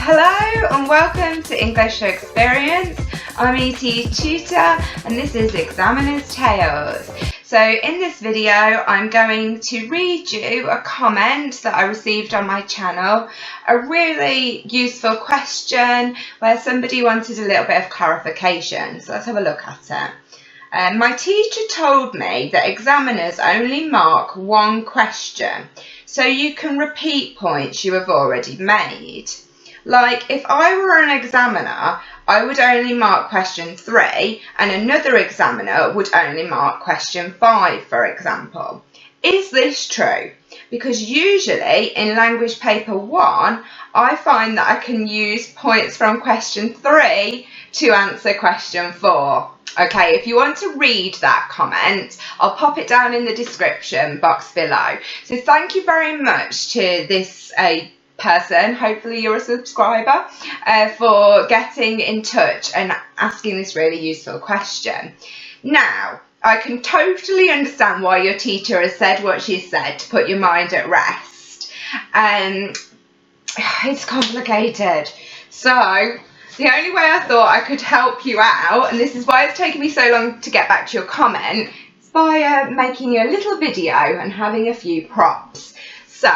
Hello and welcome to English Experience. I'm etetutor and this is Examiner's Tales. So in this video I'm going to read you a comment that I received on my channel, a really useful question where somebody wanted a little bit of clarification. So let's have a look at it. My teacher told me that examiners only mark one question, so you can repeat points you have already made. Like, if I were an examiner, I would only mark question 3 and another examiner would only mark question 5, for example. Is this true? Because usually in language paper 1, I find that I can use points from question 3 to answer question 4. Okay, if you want to read that comment, I'll pop it down in the description box below. So thank you very much to this person, hopefully you're a subscriber, for getting in touch and asking this really useful question. Now, I can totally understand why your teacher has said what she said to put your mind at rest. It's complicated. So, the only way I thought I could help you out, and this is why it's taken me so long to get back to your comment, is by making a little video and having a few props. So,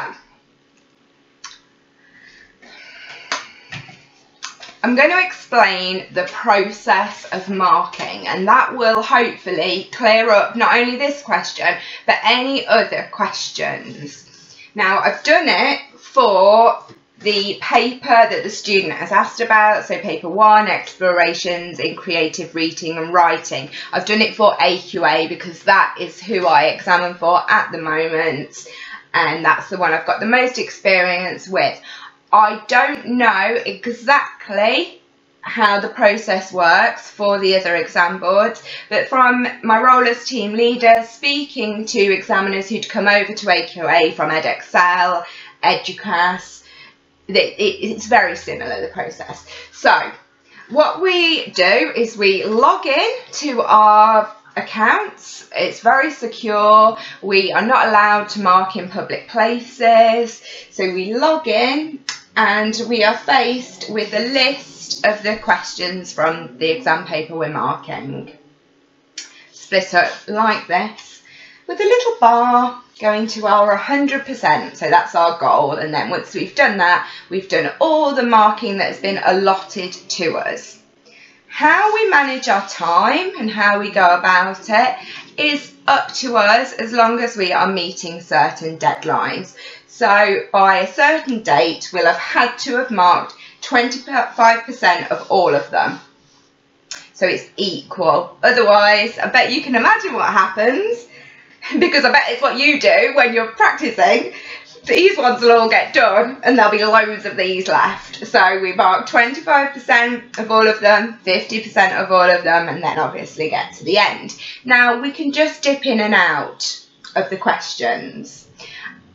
I'm going to explain the process of marking, and that will hopefully clear up not only this question but any other questions. Now, I've done it for the paper that the student has asked about, so paper 1, explorations in creative reading and writing. I've done it for AQA because that is who I examine for at the moment, and that's the one I've got the most experience with. I don't know exactly how the process works for the other exam boards, but from my role as team leader, speaking to examiners who'd come over to AQA from Edexcel, Educas, it's very similar, the process. So what we do is we log in to our accounts. It's very secure. We are not allowed to mark in public places. So we log in and we are faced with a list of the questions from the exam paper we're marking. Split up like this with a little bar going to our 100%. So that's our goal. And then once we've done that, we've done all the marking that has been allotted to us. How we manage our time and how we go about it is up to us as long as we are meeting certain deadlines. So by a certain date, we'll have had to have marked 25% of all of them. So it's equal. Otherwise, I bet you can imagine what happens, because I bet it's what you do when you're practicing. These ones will all get done and there'll be loads of these left. So we mark 25% of all of them, 50% of all of them, and then obviously get to the end. Now we can just dip in and out of the questions,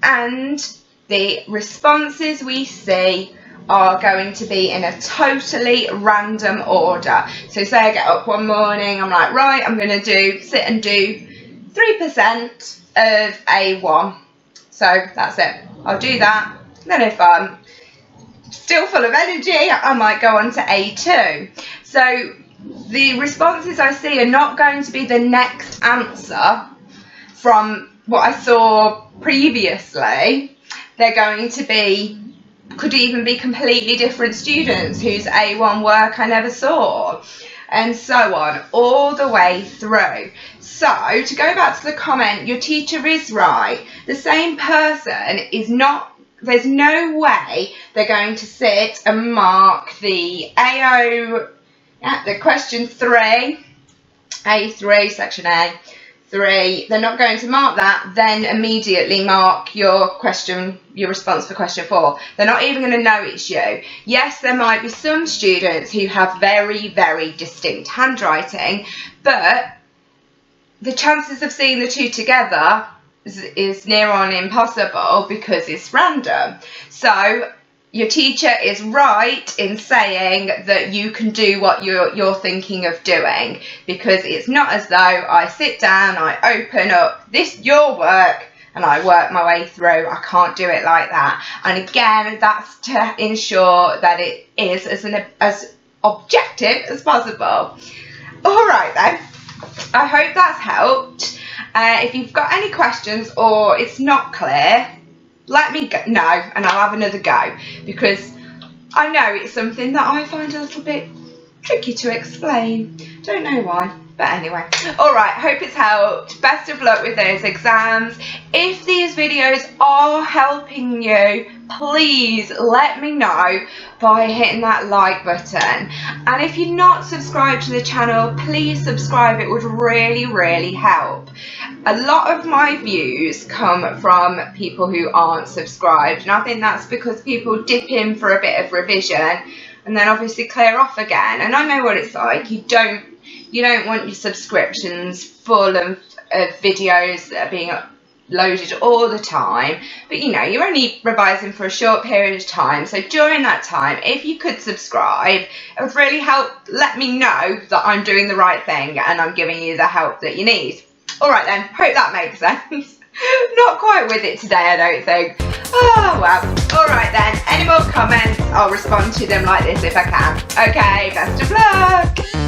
and the responses we see are going to be in a totally random order. So say I get up one morning, I'm like, right, I'm going to sit and do 3% of A1. So that's it. I'll do that. Then if I'm still full of energy, I might go on to A2. So the responses I see are not going to be the next answer from what I saw previously. They're going to be, could even be completely different students whose A1 work I never saw, and so on, all the way through. So, to go back to the comment, your teacher is right. The same person is not, there's no way they're going to sit and mark the the question 3, A3, section A, 3, they're not going to mark that, then immediately mark your response for question 4. They're not even going to know it's you. Yes, there might be some students who have very, very distinct handwriting, but the chances of seeing the two together is near on impossible because it's random. So your teacher is right in saying that you can do what you're thinking of doing, because it's not as though I sit down, I open up your work and I work my way through. I can't do it like that. And again, that's to ensure that it is as objective as possible. All right then, I hope that's helped. If you've got any questions or it's not clear, let me know and I'll have another go, because I know it's something that I find a little bit tricky to explain. Don't know why. But anyway, alright, hope it's helped. Best of luck with those exams. If these videos are helping you, please let me know by hitting that like button. And if you're not subscribed to the channel, please subscribe. It would really, really help. A lot of my views come from people who aren't subscribed, and I think that's because people dip in for a bit of revision and then obviously clear off again. And I know what it's like. You don't want your subscriptions full of videos that are being uploaded all the time, but you know, you're only revising for a short period of time. So during that time, if you could subscribe, it would really help let me know that I'm doing the right thing and I'm giving you the help that you need. Alright then, hope that makes sense. Not quite with it today, I don't think. Oh well. Alright then, any more comments, I'll respond to them like this if I can. Okay, best of luck.